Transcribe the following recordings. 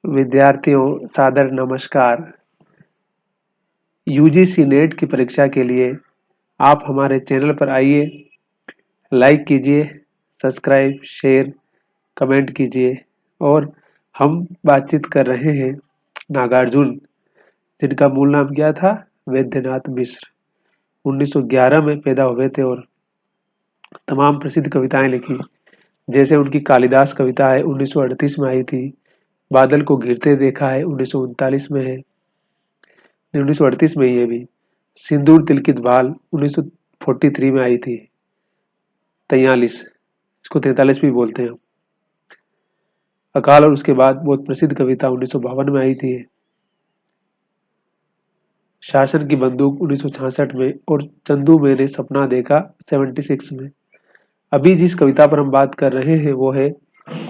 विद्यार्थियों सादर नमस्कार। यूजीसी नेट की परीक्षा के लिए आप हमारे चैनल पर आइए, लाइक कीजिए, सब्सक्राइब, शेयर, कमेंट कीजिए। और हम बातचीत कर रहे हैं नागार्जुन, जिनका मूल नाम क्या था? वैद्यनाथ मिश्र। 1911 में पैदा हुए थे और तमाम प्रसिद्ध कविताएं लिखी। जैसे उनकी कालिदास कविता है, 1938 में आई थी। बादल को गिरते देखा है, 1939 में है, 1938 में ये भी। सिंदूर तिलकित बाल 1943 में आई थी। 43, इसको 43 भी बोलते हैं। अकाल और उसके बाद बहुत प्रसिद्ध कविता 1952 में आई थी। शासन की बंदूक 1966 में, और चंदू मैंने सपना देखा 76 में। अभी जिस कविता पर हम बात कर रहे हैं वो है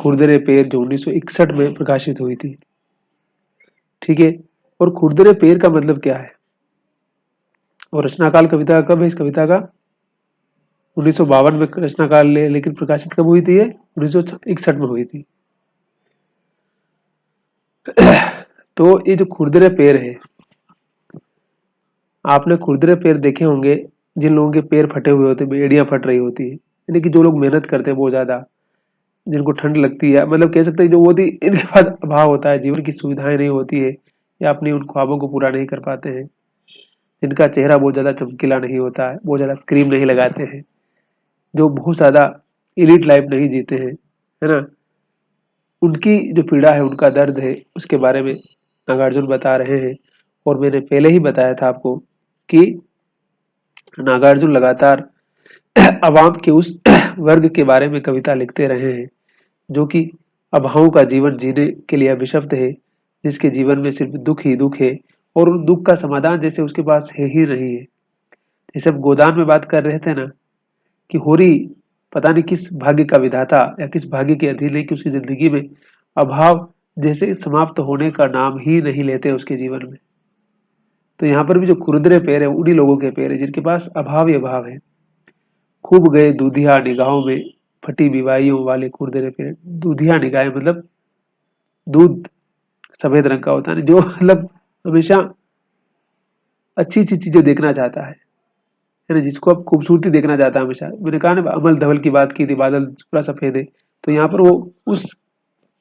खुरदरे पैर, जो 1961 में प्रकाशित हुई थी। ठीक है। और खुरदरे पैर का मतलब क्या है और रचनाकाल कविता कब है? इस कविता का 1952 में रचनाकाल है, लेकिन प्रकाशित कब हुई थी? ये 1961 में हुई थी। तो ये जो खुरदरे पैर है, आपने खुरदरे पैर देखे होंगे जिन लोगों के पैर फटे हुए होते हैं, एड़ियां फट रही होती है, यानी कि जो लोग मेहनत करते हैं बहुत ज्यादा, जिनको ठंड लगती है, मतलब कह सकते हैं जो बहुत ही इनके पास अभाव होता है, जीवन की सुविधाएं नहीं होती है, या अपनी उन ख्वाबों को पूरा नहीं कर पाते हैं, जिनका चेहरा बहुत ज्यादा चमकीला नहीं होता है, बहुत ज्यादा क्रीम नहीं लगाते हैं, जो बहुत ज्यादा इलीट लाइफ नहीं जीते हैं, है ना, उनकी जो पीड़ा है, उनका दर्द है, उसके बारे में नागार्जुन बता रहे हैं। और मैंने पहले ही बताया था आपको कि नागार्जुन लगातार अवाम के उस वर्ग के बारे में कविता लिखते रहे हैं जो कि अभावों का जीवन जीने के लिए अभिशप्त है, जिसके जीवन में सिर्फ दुख ही दुख है, और उन दुख का समाधान जैसे उसके पास है ही नहीं है। जैसे अब गोदान में बात कर रहे थे ना, कि होरी पता नहीं किस भाग्य का विधाता या किस भाग्य के अधीन है कि उसकी जिंदगी में अभाव जैसे समाप्त होने का नाम ही नहीं लेते उसके जीवन में। तो यहाँ पर भी जो खुरदरे पैर है, उन्हीं लोगों के पैर है जिनके पास अभाव ही अभाव है। खूब गए दूधिया निगाहों में, फटी बीवाइयों वाले खुरदरे पैर। दूधिया निगाहें मतलब दूध सफेद रंग का होता है, जो मतलब हमेशा अच्छी अच्छी चीजें देखना चाहता है ना, जिसको अब खूबसूरती देखना चाहता है हमेशा। मैंने कहा ना, अमल धवल की बात की थी, बादल पूरा सफेद है, तो यहाँ पर वो उस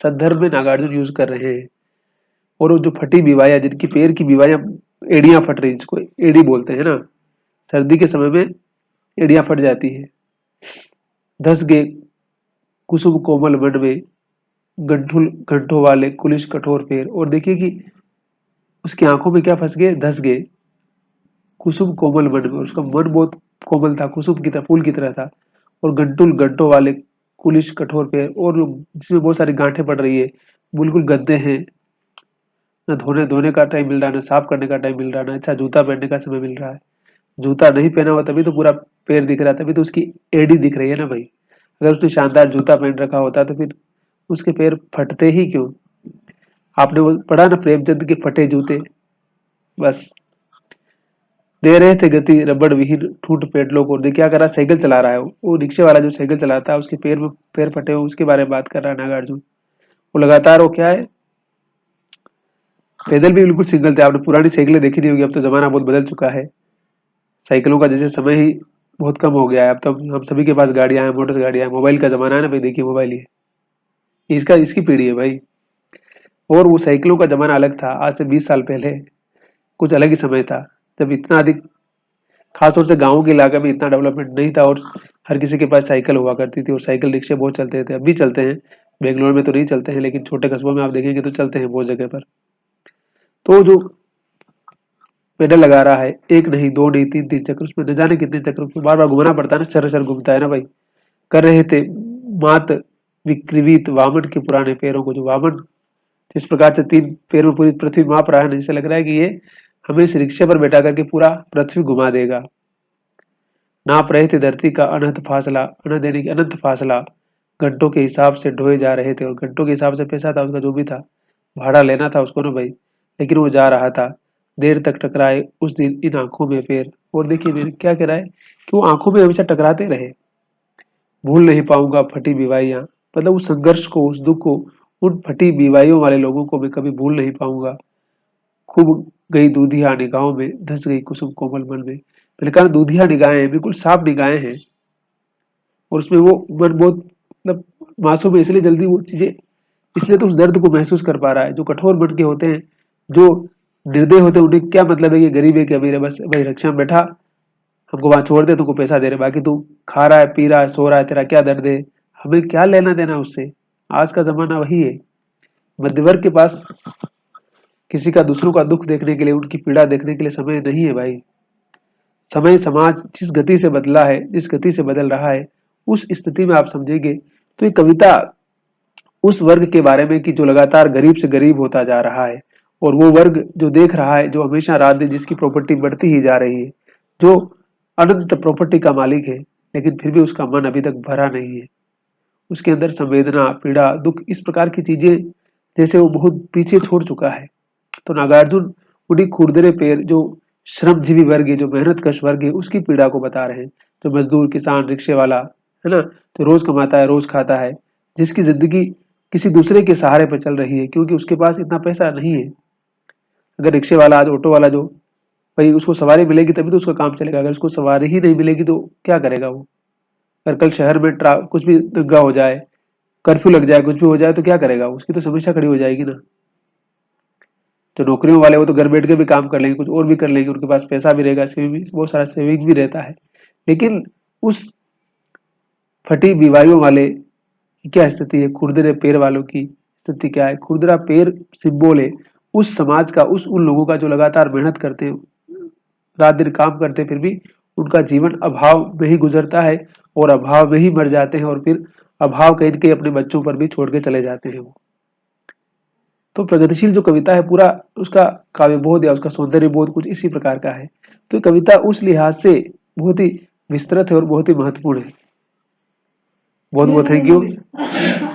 संदर्भ में नागार्जुन यूज कर रहे हैं। और वो जो फटी बीवाया, जिनकी पैर की बीवाया, एड़ियां फट रही, जिसको एड़ी बोलते हैं ना, सर्दी के समय में एड़ियां फट जाती है। धस गए कुसुम कोमल मन में, गंठुल गंठों वाले कुलिश कठोर पैर। और देखिए कि उसकी आंखों में क्या फंस गए? धस गए कुसुम कोमल मन में। उसका मन बहुत कोमल था, कुसुम की तरह, फूल की तरह था। और गंटुल गंटों वाले कुलिश कठोर पैर, और जिसमें बहुत सारी गांठें पड़ रही है, बिल्कुल गंदे हैं, न धोने धोने का टाइम मिल रहा है, न साफ करने का टाइम मिल रहा है, न अच्छा जूता पहनने का समय मिल रहा है। जूता नहीं पहना हुआ तभी तो पूरा पैर दिख रहा है, तभी तो उसकी एड़ी दिख रही है ना भाई। अगर उसने शानदार जूता पहन रखा होता तो फिर उसके पैर फटते ही क्यों? आपने वो पढ़ा ना, प्रेमचंद के फटे जूते। बस दे रहे थे गति रबड़ विहीन ठूंठ पेडलों को। क्या कर रहा? साइकिल चला रहा है वो रिक्शे वाला जो साइकिल चलाता है, उसके पैर में पैर फटे हुए, उसके बारे में बात कर रहा है नागार्जुन। वो लगातार वो क्या है, पैदल भी बिल्कुल सिंगल थे। आपने पुरानी साइकिलें देखी नहीं होगी, अब तो जमाना बहुत बदल चुका है। साइकिलों का जैसे समय ही बहुत कम हो गया है, अब तो हम सभी के पास गाड़ियां हैं, मोटर गाड़ियां हैं, मोबाइल का जमाना है ना भाई। देखिए मोबाइल ही इसका इसकी पीढ़ी है भाई। और वो साइकिलों का जमाना अलग था, आज से 20 साल पहले कुछ अलग ही समय था, जब इतना अधिक, खासतौर से गाँव के इलाके में इतना डेवलपमेंट नहीं था, और हर किसी के पास साइकिल हुआ करती थी, और साइकिल रिक्शे बहुत चलते थे। अब भी चलते हैं, बेंगलोर में तो नहीं चलते हैं, लेकिन छोटे कस्बों में आप देखेंगे तो चलते हैं बहुत जगह पर। तो जो पेडल लगा रहा है, एक नहीं, दो नहीं, तीन तीन चक्कर, उसमें न जाने कितने चक्कर, उसमें बार बार घुमाना पड़ता है ना, चर चर घूमता है ना भाई। कर रहे थे मात विकृत वामन के पुराने पैरों को। जो वामन जिस प्रकार से 3 पैर में पूरी पृथ्वी माप रहा है ना, जिसे लग रहा है कि ये हमें इस रिक्शे पर बैठा करके पूरा पृथ्वी घुमा देगा। नाप रहे थे धरती का अनंत फासला, अनंत यानी कि अनंत फासला, घंटों के हिसाब से ढोए जा रहे थे। और घंटों के हिसाब से पैसा था उसका, जो भी था भाड़ा लेना था उसको ना भाई, लेकिन वो जा रहा था। देर तक टकराए उस दिन इन आंखों में पैर। और देखिए मेरे क्या कह रहा है कि वो आंखों में हमेशा टकराते रहे। भूल नहीं पाऊंगा फटी बीवाइयां, मतलब उस संघर्ष को, उस दुख को, उन फटी बीवाइयों वाले लोगों को मैं कभी भूल नहीं पाऊंगा। खूब गई दूधिया निगाहों में, धंस गई कुसुम कोमल मन में। मैंने कहा दूधिया निगाहें हैं, बिल्कुल साफ निगाहें हैं, और उसमें वो मन बहुत मतलब मासूम है, इसलिए जल्दी वो चीजें, इसलिए तो उस दर्द को महसूस कर पा रहा है। जो कठोर मन के होते हैं, जो निर्दय होते हैं, उन्हें क्या मतलब है कि गरीब है कि अमीर है, बस वही रक्षा में बैठा, हमको वहां छोड़ दे, तुमको पैसा दे रहे, बाकी तू खा रहा है, पी रहा है, सो रहा है, तेरा क्या दर्द है, हमें क्या लेना देना उससे। आज का जमाना वही है। मध्यवर्ग के पास किसी का दूसरों का दुख देखने के लिए, उनकी पीड़ा देखने के लिए समय नहीं है भाई। समय समाज जिस गति से बदला है, जिस गति से बदल रहा है, उस स्थिति में आप समझेंगे तो ये कविता उस वर्ग के बारे में कि जो लगातार गरीब से गरीब होता जा रहा है, और वो वर्ग जो देख रहा है, जो हमेशा रात दिन जिसकी प्रॉपर्टी बढ़ती ही जा रही है, जो अनंत प्रॉपर्टी का मालिक है, लेकिन फिर भी उसका मन अभी तक भरा नहीं है। उसके अंदर संवेदना, पीड़ा, दुख, इस प्रकार की चीजें जैसे वो बहुत पीछे छोड़ चुका है। तो नागार्जुन उन्हीं खुरदरे पैर, जो श्रमजीवी वर्ग है, जो मेहनत कश वर्ग है, उसकी पीड़ा को बता रहे हैं। जो मजदूर, किसान, रिक्शे वाला है ना, तो रोज कमाता है, रोज खाता है, जिसकी जिंदगी किसी दूसरे के सहारे पर चल रही है, क्योंकि उसके पास इतना पैसा नहीं है। अगर रिक्शे वाला, आज ऑटो वाला, जो भाई उसको सवारी मिलेगी तभी तो उसका काम चलेगा, अगर उसको सवारी ही नहीं मिलेगी तो क्या करेगा वो। अगर कल शहर में कुछ भी दंगा हो जाए, कर्फ्यू लग जाए, कुछ भी हो जाए, तो क्या करेगा, उसकी तो समस्या खड़ी हो जाएगी ना। जो नौकरियों वाले वो तो घर बैठ के भी काम कर लेंगे, कुछ और भी कर लेंगे, उनके पास पैसा भी रहेगा, सेविंग, बहुत सारा सेविंग भी रहता है। लेकिन उस फटी बीवाइयों वाले की क्या स्थिति है, खुरदरे पैर वालों की स्थिति क्या है। खुरदरा पैर सिंबल है उस समाज का, उस उन लोगों का जो लगातार मेहनत करते हैं, रात दिन काम करते हैं, फिर भी उनका जीवन अभाव में ही गुजरता है, और अभाव में ही मर जाते हैं, और फिर अभाव कहीं न कहीं अपने बच्चों पर भी छोड़ के चले जाते हैं वो। तो प्रगतिशील जो कविता है, पूरा उसका काव्य बोध या उसका सौंदर्य बोध कुछ इसी प्रकार का है। तो कविता उस लिहाज से बहुत ही विस्तृत है और बहुत ही महत्वपूर्ण है। बहुत बहुत थैंक यू।